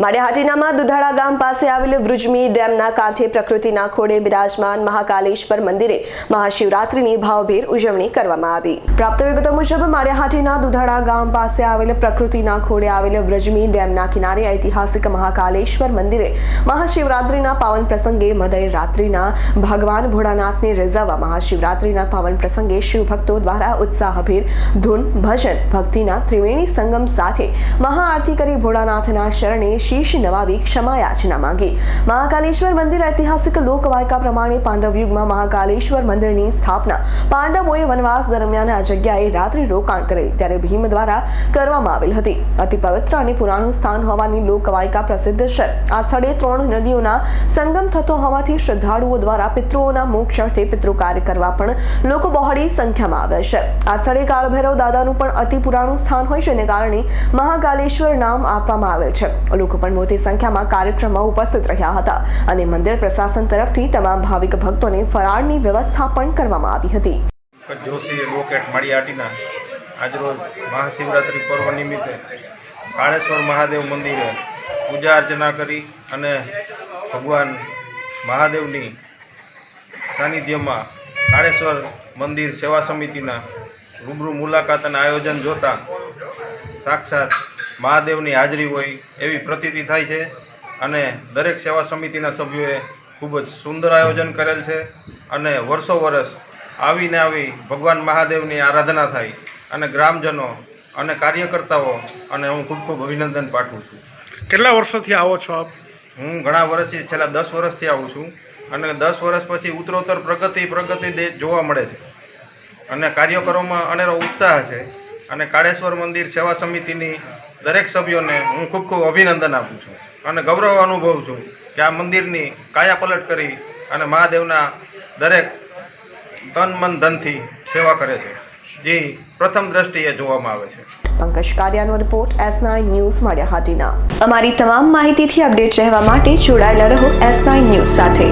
માળિયાહાટીનામાં દુધાળા ગામ પાસે આવેલ વૃજમી ડેમના કાંઠે પ્રકૃતિના ખોળે બિરાજમાન મહાકાલેશ્વર મંદિરે મહાશિવરાત્રિની ભાવભેર ઉજવણી કરવામાં આવી। પ્રાપ્ત વિગતો મુજબ માળિયાહાટીના દુધાળા ગામ પાસે આવેલ પ્રકૃતિના ખોળે આવેલ વૃજમી ડેમના કિનારે ઐતિહાસિક મહાકાલેશ્વર મંદિરે મહાશિવરાત્રિના પાવન પ્રસંગે મધ્ય રાત્રિના ભગવાન ભોળાનાથને રીઝવવા મહાશિવરાત્રિના પાવન પ્રસંગે શિવભક્તો દ્વારા ઉત્સાહભેર ધૂન ભજન ભક્તિના ત્રિવેણી સંગમ સાથે મહાઆરતી કરી ભોળાનાથના શરણે શીશ નવાવી ક્ષમા યાચના માંગી। મહાકાલેશ્વર મંદિર ઐતિહાસિક લોકવાયકા પ્રમાણે પાંડવ યુગમાં મહાકાલેશ્વર મંદિરની સ્થાપના પાંડવોએ વનવાસ દરમિયાન આ જગ્યાએ રાત્રિ રોકાણ કરેલ ત્યારે ભીમ દ્વારા કરવામાં આવેલ હતી। અતિ પવિત્ર અને પુરાણું સ્થાન હોવાની લોકવાયકા પ્રસિદ્ધ છે। આ સ્થળે 3 નદીઓના સંગમ થતો હોવાથી શ્રદ્ધાળુઓ દ્વારા પિતૃઓના મોક્ષ અર્થે પિતૃ કાર્ય કરવા પણ લોકો બહોળી સંખ્યામાં આવે છે। આ સ્થળે કાળભૈરવ દાદાનું પણ અતિ પુરાણું સ્થાન હોય છે, જેને કારણે મહાકાલેશ્વર નામ આપવામાં આવેલ છે। લોકો પણ મોટી સંખ્યામાં કાર્યક્રમમાં ઉપસ્થિત રહ્યા હતા અને મંદિર પ્રશાસન તરફથી તમામ ભાવિક ભક્તોને ફરાળની વ્યવસ્થા પણ કરવામાં આવી હતી। જોશી એડવોકેટ માળિયાહાટીના આજરોજ મહાશિવરાત્રિ પર્વ નિમિત્તે કાળેશ્વર મહાદેવ મંદિરે પૂજા અર્ચના કરી અને ભગવાન મહાદેવની સાનિધ્યમાં કાળેશ્વર મંદિર સેવા સમિતિના રૂબરૂ મુલાકાત અને આયોજન જોતા સાક્ષાત મહાદેવની હાજરી હોય એવી પ્રતીતિ થાય છે અને દરેક સેવા સમિતિના સભ્યોએ ખૂબ જ સુંદર આયોજન કરેલ છે અને વર્ષો વર્ષ આવીને આવી ભગવાન મહાદેવની આરાધના થાય અને ગ્રામજનો અને કાર્યકર્તાઓ અને હું ખૂબ અભિનંદન પાઠવું છું। કેટલા વર્ષોથી આવો છો આપ? હું ઘણા વર્ષથી છેલ્લા 10 વર્ષથી આવું છું અને 10 વર્ષ પછી ઉત્તરોત્તર પ્રગતિ જોવા મળે છે અને કાર્યકરોમાં અનેરો ઉત્સાહ છે અને કાળેશ્વર મંદિર સેવા સમિતિની દરેક સભ્યોને હું ખૂબ અભિનંદન આપું છું અને ગૌરવ અનુભવું છું કે આ મંદિરની કાયાપલટ કરી અને મહાદેવના દરેક તન મન ધનથી સેવા કરે છે, જે પ્રથમ દ્રષ્ટિએ જોવામાં આવે છે। પંકજ કારિયાનો રિપોર્ટ S9 ન્યૂઝ માળિયાહાટીના। અમારી તમામ માહિતીથી અપડેટ રહેવા માટે જોડાયેલા રહો S9 ન્યૂઝ સાથે।